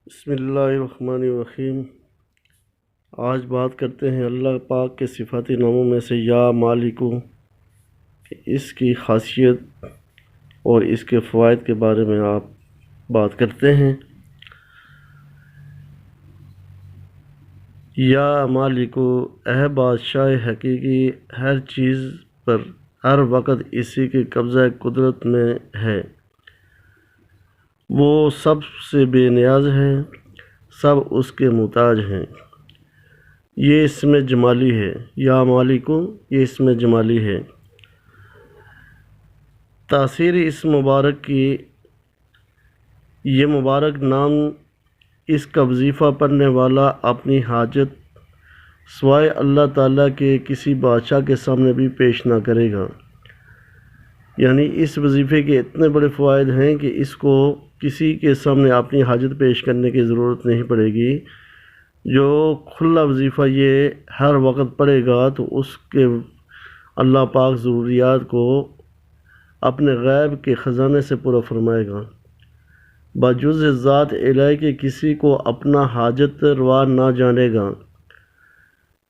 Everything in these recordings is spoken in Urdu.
بسم اللہ الرحمن الرحیم۔ آج بات کرتے ہیں اللہ پاک کے صفاتی ناموں میں سے یا مالکو، اس کی خاصیت اور اس کے فوائد کے بارے میں آپ بات کرتے ہیں۔ یا مالکو، اے بادشاہ حقیقی، ہر چیز پر ہر وقت اسی کے قبضہ قدرت میں ہے، وہ سب سے بے نیاز ہے، سب اس کے محتاج ہیں۔ یہ اسم جمالی ہے، یا مالکو یہ اسم جمالی ہے۔ تاثیر اس مبارک کی، یہ مبارک نام اس کا وظیفہ پڑھنے والا اپنی حاجت سوائے اللہ تعالیٰ کے کسی بادشاہ کے سامنے بھی پیش نہ کرے گا۔ یعنی اس وظیفے کے اتنے بڑے فوائد ہیں کہ اس کو کسی کے سامنے اپنی حاجت پیش کرنے کی ضرورت نہیں پڑے گی۔ جو کھلا وظیفہ یہ ہر وقت پڑھے گا تو اس کے اللہ پاک ضروریات کو اپنے غیب کے خزانے سے پورا فرمائے گا، بجز ذات الہی کے کسی کو اپنا حاجت روا نہ جانے گا۔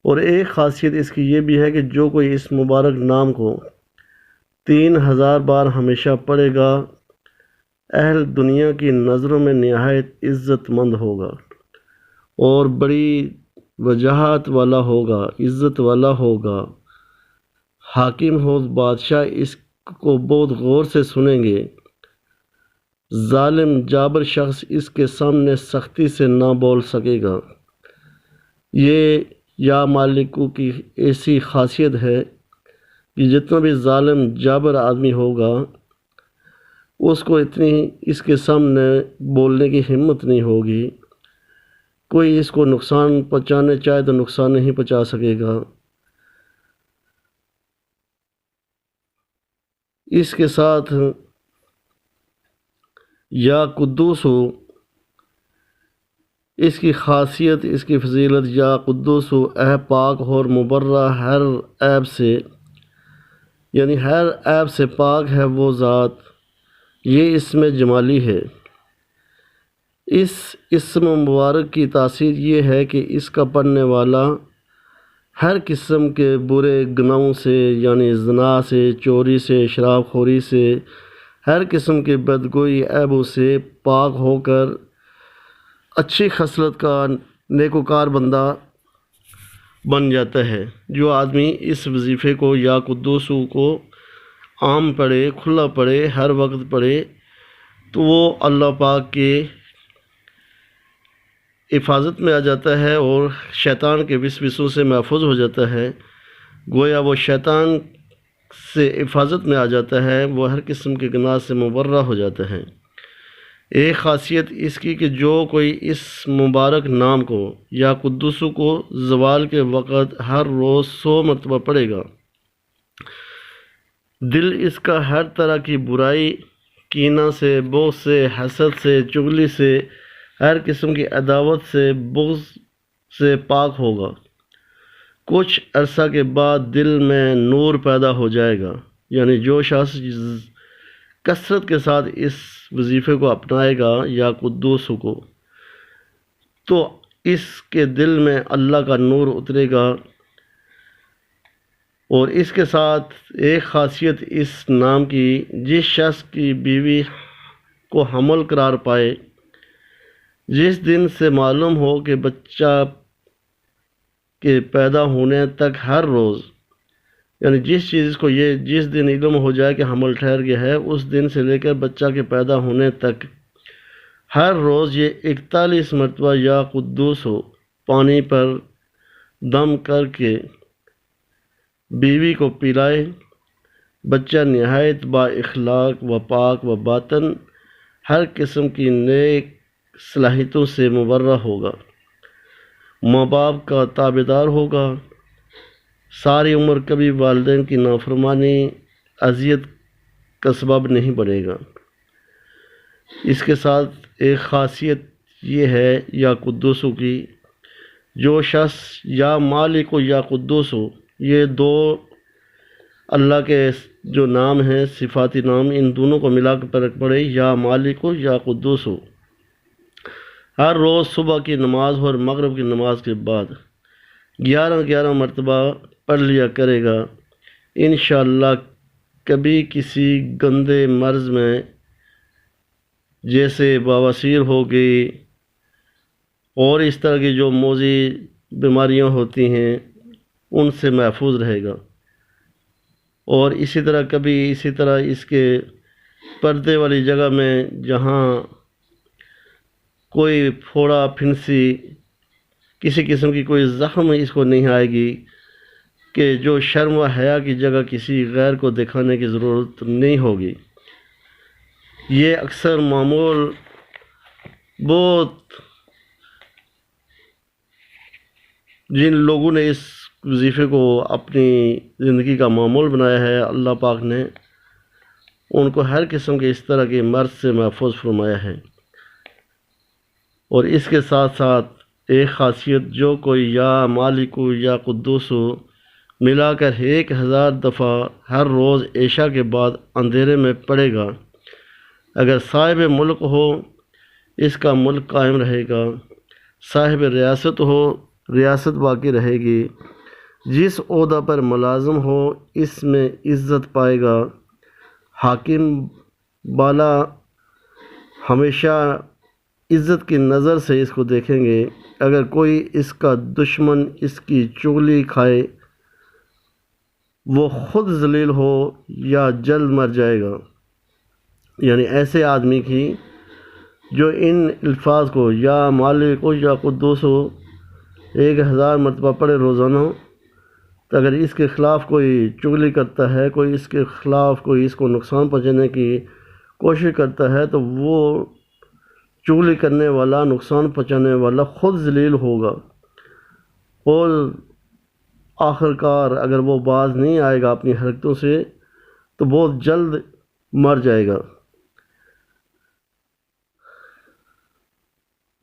اور ایک خاصیت اس کی یہ بھی ہے کہ جو کوئی اس مبارک نام کو 3000 بار ہمیشہ پڑھے گا، اہل دنیا کی نظروں میں نہایت عزت مند ہوگا اور بڑی وجاہت والا ہوگا، عزت والا ہوگا۔ حاکم ہو بادشاہ اس کو بہت غور سے سنیں گے، ظالم جابر شخص اس کے سامنے سختی سے نہ بول سکے گا۔ یہ یا مالکو کی ایسی خاصیت ہے کہ جتنا بھی ظالم جابر آدمی ہوگا اس کو اتنی اس کے سامنے بولنے کی ہمت نہیں ہوگی، کوئی اس کو نقصان پہنچانے چاہے تو نقصان نہیں پہنچا سکے گا۔ اس کے ساتھ یا قدوس ہو، اس کی خاصیت، اس کی فضیلت، یا قدوس ہو، اے پاک اور مبرہ ہر عیب سے، یعنی ہر عیب سے پاک ہے وہ ذات۔ یہ اسم جمالی ہے۔ اس اسم مبارک کی تاثیر یہ ہے کہ اس کا پڑھنے والا ہر قسم کے برے گناہوں سے، یعنی زنا سے، چوری سے، شراب خوری سے، ہر قسم کے بدگوئی عیبوں سے پاک ہو کر اچھی خصلت کا نیکوکار بندہ بن جاتا ہے۔ جو آدمی اس وظیفے کو یا قدوسو کو عام پڑھے، کھلا پڑھے، ہر وقت پڑھے تو وہ اللہ پاک کے حفاظت میں آ جاتا ہے اور شیطان کے وسوسوں سے محفوظ ہو جاتا ہے۔ گویا وہ شیطان سے حفاظت میں آ جاتا ہے، وہ ہر قسم کے گناہ سے مبرہ ہو جاتا ہے۔ ایک خاصیت اس کی کہ جو کوئی اس مبارک نام کو یا قدوسو کو زوال کے وقت ہر روز 100 مرتبہ پڑھے گا، دل اس کا ہر طرح کی برائی، کینہ سے، بغض سے، حسد سے، چغلی سے، ہر قسم کی عداوت سے، بغض سے پاک ہوگا۔ کچھ عرصہ کے بعد دل میں نور پیدا ہو جائے گا۔ یعنی جو شخص کثرت کے ساتھ اس وظیفے کو اپنائے گا یا قدوس کو، تو اس کے دل میں اللہ کا نور اترے گا۔ اور اس کے ساتھ ایک خاصیت اس نام کی، جس شخص کی بیوی کو حمل قرار پائے، جس دن سے معلوم ہو کہ بچہ کے پیدا ہونے تک ہر روز، یعنی جس دن علم ہو جائے کہ حمل ٹھہر گیا ہے، اس دن سے لے کر بچہ کے پیدا ہونے تک ہر روز یہ 41 مرتبہ یا قدوس ہو پانی پر دم کر کے بیوی کو پلائے، بچہ نہایت با اخلاق و پاک و باطن ہر قسم کی نیک صلاحیتوں سے مبرہ ہوگا، ماں باپ کا تابعدار ہوگا، ساری عمر کبھی والدین کی نافرمانی، اذیت کا سبب نہیں بنے گا۔ اس کے ساتھ ایک خاصیت یہ ہے یا قدوسو کی، جو شخص یا مالک یا قدوس ہو، یہ دو اللہ کے جو نام ہیں صفاتی نام، ان دونوں کو ملا کر پڑھے، یا مالک یا قدوس ہو، ہر روز صبح کی نماز اور مغرب کی نماز کے بعد 11 مرتبہ پڑھ لیا کرے گا، انشاءاللہ کبھی کسی گندے مرض میں جیسے بواسیر ہو گئی اور اس طرح کی جو موذی بیماریاں ہوتی ہیں ان سے محفوظ رہے گا۔ اور اسی طرح اس کے پردے والی جگہ میں جہاں کوئی پھوڑا پھنسی کسی قسم کی کوئی زخم اس کو نہیں آئے گی کہ جو شرم و حیا کی جگہ کسی غیر کو دکھانے کی ضرورت نہیں ہوگی۔ یہ اکثر معمول بہت جن لوگوں نے اس وظیفے کو اپنی زندگی کا معمول بنایا ہے، اللہ پاک نے ان کو ہر قسم کے اس طرح کے مرض سے محفوظ فرمایا ہے۔ اور اس کے ساتھ ساتھ ایک خاصیت، جو کوئی یا مالک یا قدوس ملا کر 1000 دفعہ ہر روز عشاء کے بعد اندھیرے میں پڑھے گا، اگر صاحب ملک ہو اس کا ملک قائم رہے گا، صاحب ریاست ہو ریاست باقی رہے گی، جس عہدہ پر ملازم ہو اس میں عزت پائے گا، حاکم بالا ہمیشہ عزت کی نظر سے اس کو دیکھیں گے، اگر کوئی اس کا دشمن اس کی چغلی کھائے وہ خود ذلیل ہو یا جلد مر جائے گا۔ یعنی ایسے آدمی کی جو ان الفاظ کو یا مالک ہو یا قدوس ہو 1000 مرتبہ پڑھے روزانہ، تو اگر اس کے خلاف کوئی چغلی کرتا ہے، کوئی اس کے خلاف کوئی اس کو نقصان پہنچانے کی کوشش کرتا ہے، تو وہ چغلی کرنے والا، نقصان پہنچانے والا خود ذلیل ہوگا، اور آخرکار اگر وہ باز نہیں آئے گا اپنی حرکتوں سے تو بہت جلد مر جائے گا۔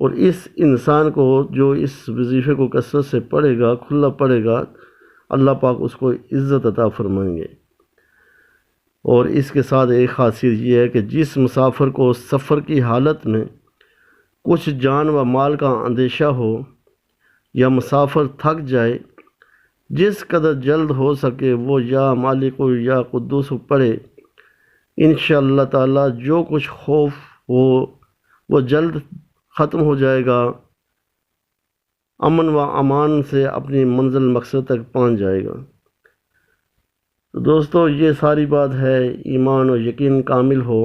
اور اس انسان کو جو اس وظیفے کو کثرت سے پڑھے گا، کھلا پڑھے گا، اللہ پاک اس کو عزت عطا فرمائیں گے۔ اور اس کے ساتھ ایک خاصیت یہ ہے کہ جس مسافر کو سفر کی حالت میں کچھ جان و مال کا اندیشہ ہو یا مسافر تھک جائے، جس قدر جلد ہو سکے وہ یا مالک یا قدوس پڑھے، انشاءاللہ تعالی جو کچھ خوف ہو وہ جلد ختم ہو جائے گا، امن و امان سے اپنی منزل مقصد تک پہنچ جائے گا۔ تو دوستو، یہ ساری بات ہے ایمان و یقین کامل ہو۔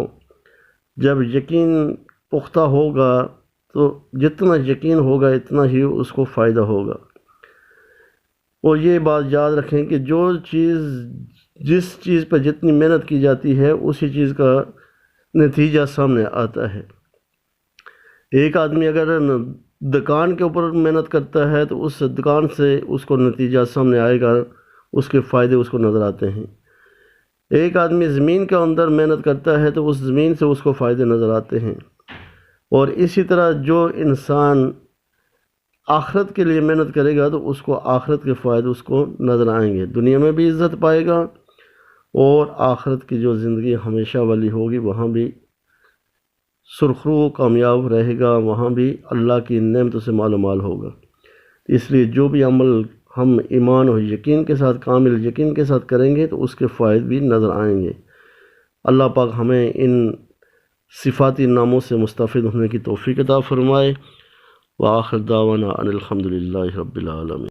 جب یقین پختہ ہوگا تو جتنا یقین ہوگا اتنا ہی اس کو فائدہ ہوگا۔ اور یہ بات یاد رکھیں کہ جس چیز پر جتنی محنت کی جاتی ہے اسی چیز کا نتیجہ سامنے آتا ہے۔ ایک آدمی اگر دکان کے اوپر محنت کرتا ہے تو اس دکان سے اس کو نتیجہ سامنے آئے گا، اس کے فائدے اس کو نظر آتے ہیں۔ ایک آدمی زمین کے اندر محنت کرتا ہے تو اس زمین سے اس کو فائدے نظر آتے ہیں۔ اور اسی طرح جو انسان آخرت کے لیے محنت کرے گا تو اس کو آخرت کے فائدے اس کو نظر آئیں گے، دنیا میں بھی عزت پائے گا، اور آخرت کی جو زندگی ہمیشہ والی ہوگی وہاں بھی سرخرو کامیاب رہے گا، وہاں بھی اللہ کی نعمتوں سے مال و مال ہوگا۔ اس لیے جو بھی عمل ہم ایمان و یقین کے ساتھ، کامل یقین کے ساتھ کریں گے تو اس کے فوائد بھی نظر آئیں گے۔ اللہ پاک ہمیں ان صفاتی ناموں سے مستفید ہونے کی توفیق عطا فرمائے۔ وآخر دعوانا ان الحمدللہ رب العالمین۔